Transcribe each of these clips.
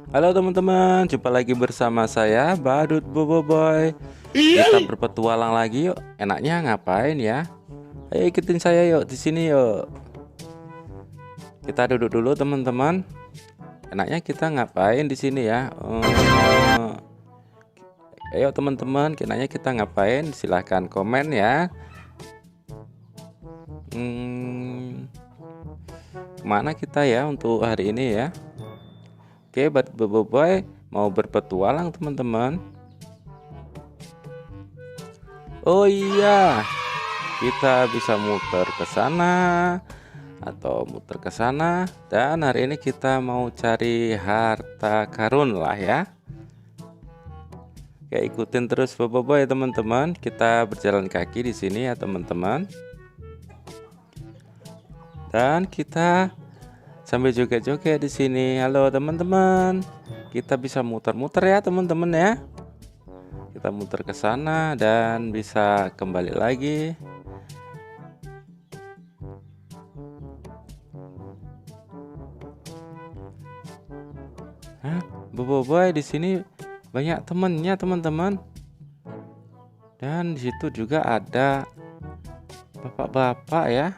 Halo teman-teman, jumpa lagi bersama saya Badut Boboiboy. Kita berpetualang lagi yuk. Enaknya ngapain ya? Ayo ikutin saya yuk di sini yuk. Kita duduk dulu teman-teman. Enaknya kita ngapain di sini ya? Ayo teman-teman, enaknya kita ngapain? Silahkan komen ya. Kemana kita ya untuk hari ini ya? Oke, Badut Boboiboy mau berpetualang teman-teman. Oh iya, kita bisa muter ke sana atau muter ke sana, dan hari ini kita mau cari harta karun lah ya. Oke, ikutin terus Boboiboy teman-teman. Kita berjalan kaki di sini ya teman-teman. Dan kita sambil joget-joget di sini. Halo teman-teman. Kita bisa muter-muter ya teman-teman ya. Kita muter ke sana dan bisa kembali lagi. Boboiboy di sini banyak temennya teman-teman. Dan di situ juga ada bapak-bapak ya.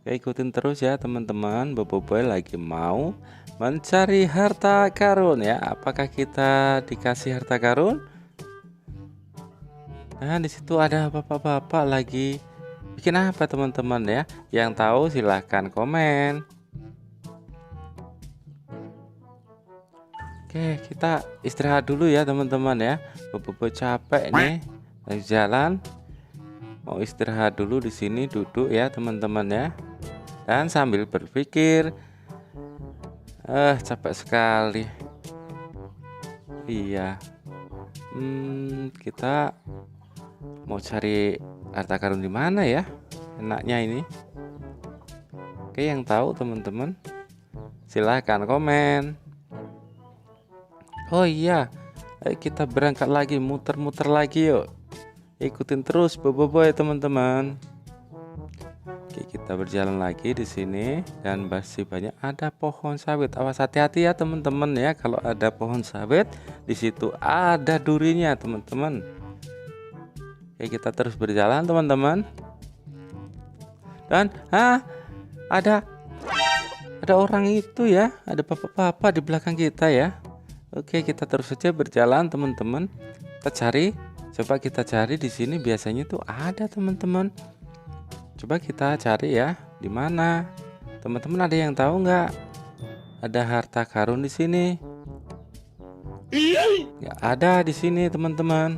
Oke, ikutin terus ya teman-teman. Boboiboy lagi mau mencari harta karun ya. Apakah kita dikasih harta karun? Nah, di situ ada bapak-bapak lagi bikin apa teman-teman ya? Yang tahu silahkan komen. Oke, kita istirahat dulu ya teman-teman ya. Boboiboy capek nih lagi jalan. Mau istirahat dulu di sini, duduk ya teman-teman ya. Dan sambil berpikir, capek sekali. Iya. Kita mau cari harta karun di mana ya? Enaknya ini. Oke, yang tahu teman-teman, silahkan komen. Oh iya, ayo kita berangkat lagi, muter-muter lagi yuk. Ikutin terus Boboiboy teman-teman. Oke, kita berjalan lagi di sini dan masih banyak ada pohon sawit. Awas hati-hati ya teman-teman ya, kalau ada pohon sawit di situ ada durinya teman-teman. Oke, kita terus berjalan teman-teman. Dan ada orang itu ya, ada bapak-bapak di belakang kita ya. Oke, kita terus saja berjalan teman-teman. Coba kita cari di sini, biasanya tuh ada teman-teman. Coba kita cari ya, di mana? Teman-teman ada yang tahu nggak? Ada harta karun di sini? Nggak ada di sini teman-teman.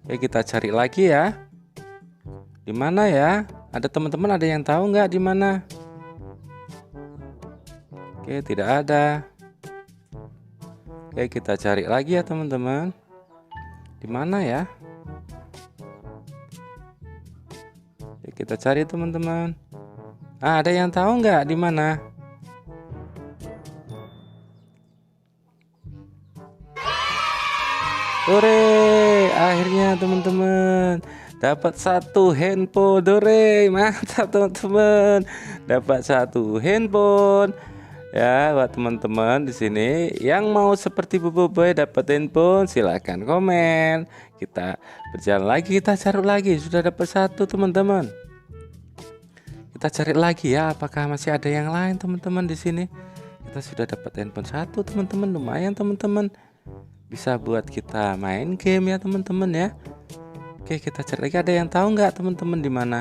Oke, kita cari lagi ya. Di mana ya? Ada teman-teman ada yang tahu nggak di mana? Oke, tidak ada. Oke, kita cari lagi ya teman-teman. Di mana ya? Kita cari teman-teman. Ada yang tahu nggak di mana? Hore, akhirnya teman-teman dapat satu handphone. Hore, mantap teman-teman. Dapat satu handphone. Ya, buat teman-teman di sini yang mau seperti Boboiboy dapat handphone, silahkan komen. Kita berjalan lagi, kita cari lagi. Sudah dapat satu teman-teman. Kita cari lagi ya, apakah masih ada yang lain teman-teman di sini. Kita sudah dapat handphone satu teman-teman, lumayan teman-teman. Bisa buat kita main game ya teman-teman ya. Oke, kita cari lagi. Ada yang tahu nggak teman-teman di mana?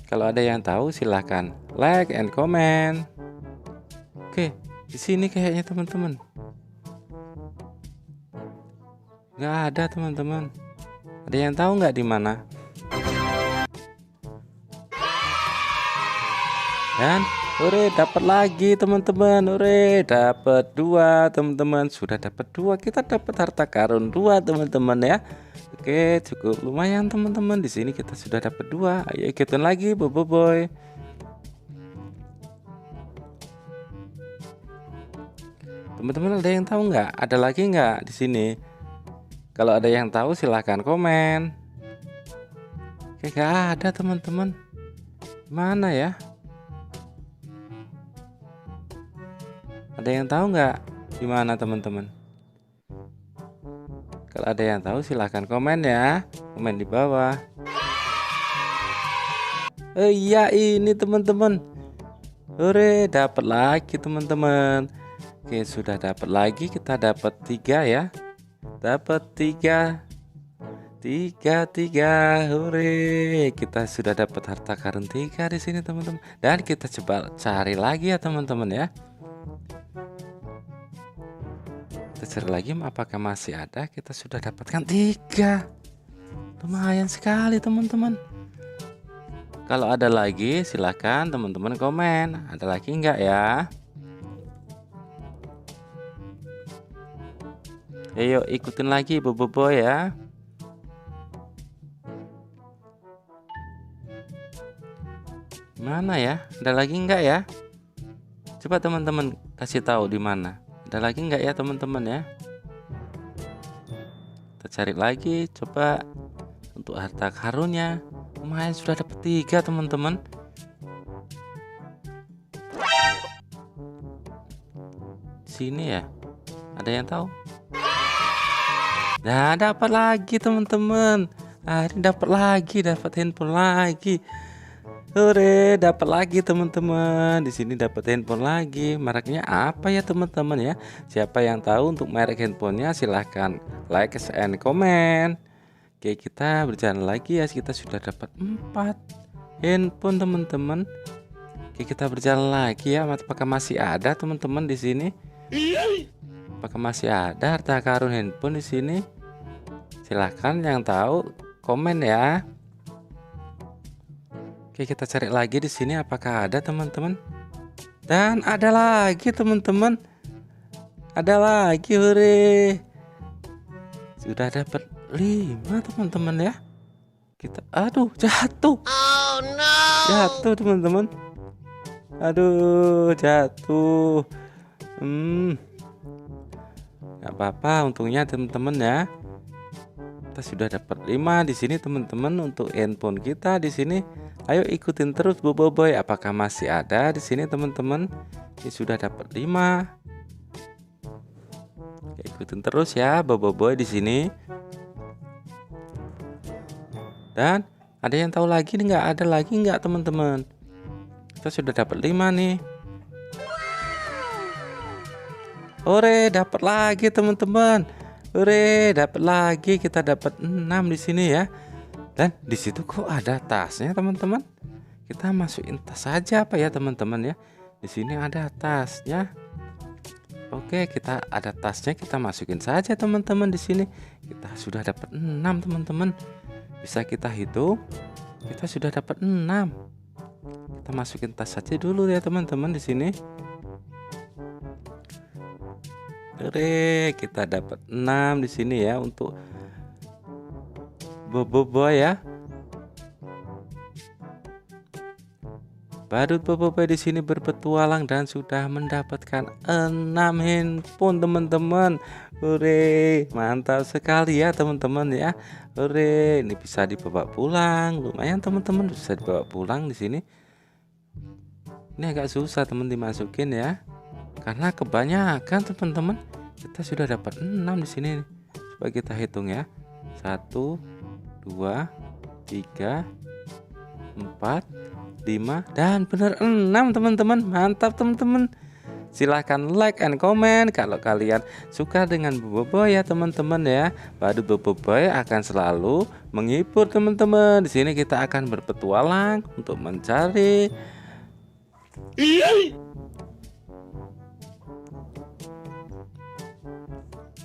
Kalau ada yang tahu silahkan like and comment. Oke, di sini kayaknya teman-teman. Nggak ada teman-teman. Ada yang tahu nggak di mana? Dan hore, dapat lagi teman-teman. Hore, dapat dua teman-teman. Sudah dapat dua, kita dapat harta karun dua teman-teman ya. Oke, cukup lumayan teman-teman. Di sini kita sudah dapat dua. Ayo ikutin lagi Boboiboy. Teman-teman ada yang tahu nggak? Ada lagi nggak di sini? Kalau ada yang tahu silahkan komen. Oke, gak ada teman-teman. Mana ya? Ada yang tahu nggak di mana teman-teman? Kalau ada yang tahu silahkan komen ya, komen di bawah. Iya ini teman-teman. Hore, dapat lagi teman-teman. Oke, sudah dapat lagi, kita dapat 3 ya. Dapat 3. 3. Hore, kita sudah dapat harta karun 3 di sini teman-teman. Dan kita coba cari lagi ya teman-teman ya. Kita cari lagi apakah masih ada. Kita sudah dapatkan 3. Lumayan sekali teman-teman. Kalau ada lagi silahkan teman-teman komen. Ada lagi enggak ya? Ayo ikutin lagi Bobo ya. Mana ya? Ada lagi enggak ya? Coba teman-teman kasih tahu di mana. Ada lagi enggak ya teman-teman ya? Kita cari lagi coba untuk harta karunnya. Lumayan sudah dapat 3 teman-teman. Sini ya. Ada yang tahu? Nah, dapat lagi teman-teman. Hari dapat lagi, dapat handphone lagi. Hore, dapat lagi teman-teman. Di sini dapat handphone lagi. Mereknya apa ya teman-teman ya? Siapa yang tahu untuk merek handphonenya silahkan like and comment. Oke, kita berjalan lagi ya. Kita sudah dapat 4 handphone teman-teman. Oke, kita berjalan lagi ya. Apakah masih ada teman-teman di sini? Apakah masih ada harta karun handphone di sini? Silahkan yang tahu komen ya. Oke, kita cari lagi di sini apakah ada teman-teman. Dan ada lagi teman-teman. Ada lagi, hore. Sudah dapat 5 teman-teman ya. Kita aduh jatuh. Oh no. Jatuh teman-teman. Aduh, jatuh. Gak apa-apa, untungnya teman-teman ya. Kita sudah dapat 5 di sini teman-teman untuk handphone kita di sini. Ayo ikutin terus Boboiboy. Apakah masih ada di sini teman-teman? Ini sudah dapat 5. Ikutin terus ya Boboiboy di sini. Dan ada yang tahu lagi nih, nggak ada lagi nggak teman-teman? Kita sudah dapat 5 nih. Ore, dapat lagi teman-teman. Ore, dapat lagi, kita dapat 6 di sini ya. Dan di situ kok ada tasnya teman-teman? Kita masukin tas saja apa ya teman-teman ya? Di sini ada tasnya. Oke, kita ada tasnya, kita masukin saja teman-teman di sini. Kita sudah dapat 6 teman-teman. Bisa kita hitung. Kita sudah dapat 6. Kita masukin tas saja dulu ya teman-teman di sini. Oke, kita dapat 6 di sini ya untuk Boboiboy ya. Badut Boboiboy di sini berpetualang dan sudah mendapatkan 6 handphone teman-teman. Hore, mantap sekali ya teman-teman ya. Hore, ini bisa dibawa pulang. Lumayan teman-teman, bisa dibawa pulang di sini. Ini agak susah teman dimasukin ya. Karena kebanyakan teman-teman. Kita sudah dapat 6 di sini. Coba kita hitung ya. 1 2 3 4 5 dan benar 6 teman-teman. Mantap teman-teman. Silahkan like and comment kalau kalian suka dengan Boboiboy ya teman-teman ya. Badut Boboiboy akan selalu menghibur teman-teman. Di sini kita akan berpetualang untuk mencari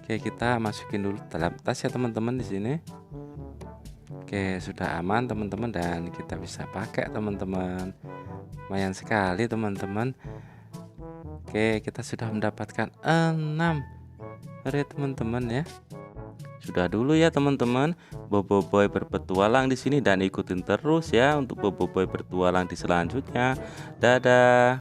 Oke, kita masukin dulu dalam tas ya teman-teman di sini. Oke, sudah aman teman-teman dan kita bisa pakai teman-teman. Lumayan sekali teman-teman. Oke, kita sudah mendapatkan 6 hari teman-teman ya. Sudah dulu ya teman-teman. Boboiboy berpetualang di sini dan ikutin terus ya untuk Boboiboy bertualang di selanjutnya. Dadah.